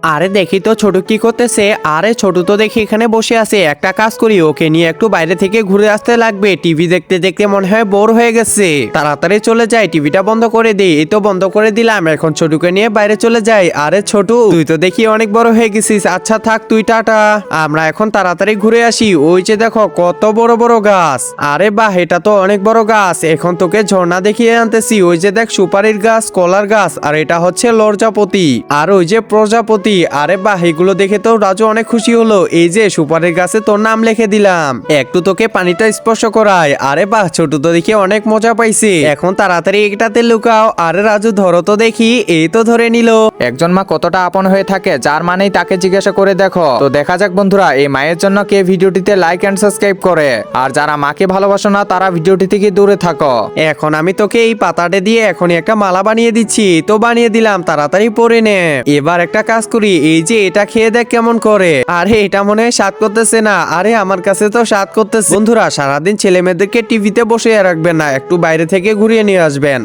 আরে দেখি তো ছোট কি করতেছে। আরে ছোট তো দেখি এখানে বসে আছে। একটা কাজ করি, ওকে নিয়ে একটু বাইরে থেকে ঘুরে আসতে লাগবে। টিভি দেখতে দেখতে মনে হয় বোর হয়ে গেছে। তাড়াতাড়ি চলে যাই, টিভিটা বন্ধ করে দিই। এই তো বন্ধ করে দিলাম। এখন ছোটকে নিয়ে বাইরে চলে যাই। আরে ছোট, তুই তো দেখি অনেক বড় হয়ে গেছিস। আচ্ছা থাক, তুই টাটা। আমরা এখন তাড়াতাড়ি ঘুরে আসি। ওই যে দেখো কত বড় বড় গাছ। আরে বাহ, এটা তো অনেক বড় গাছ। এখন তোকে ঝর্ণা দেখিয়ে আনতেছি। ওই যে দেখ সুপারির গাছ, কলার গাছ, আর এটা হচ্ছে লর্জাপতি, আর ওই যে প্রজাপতি। আরে বাহ, এগুলো দেখে তো রাজু অনেক খুশি হলো। এই যে সুপারির গাছে তোর নাম লিখে দিলাম। একটু তোকে পানিটা স্পর্শ করায়। আরে বাহ, ছোট তো দেখে অনেক মজা পাইছে। এখন তাড়াতাড়ি এটাতে লুকাও। আরে রাজু ধরো তো দেখি। এই তো ধরে নিল। একজন মা কতটা আপন হয়ে থাকে, যার মানেই তাকে জিজ্ঞাসা করে দেখো। তো দেখা যাক বন্ধুরা, এই মায়ের জন্য কে ভিডিওটিতে লাইক এন্ড সাবস্ক্রাইব করে, আর যারা মাকে ভালোবাসো না তারা ভিডিওটি থেকে দূরে থাকো। এখন আমি তোকে এই পাতাটা দিয়ে এখনই একটা মালা বানিয়ে দিচ্ছি। তো বানিয়ে দিলাম, তাড়াতাড়ি পরে নে। এবার একটা কাজ করি, এই যে এটা খেয়ে দেখ কেমন করে। আরে এটা মনে হয় স্বাদ করতেছে না। আরে আমার কাছে তো স্বাদ করতেছে। বন্ধুরা, সারাদিন ছেলে মেয়েদেরকে টিভিতে বসিয়ে রাখবেন না, একটু বাইরে থেকে ঘুরিয়ে নিয়ে আসবেন।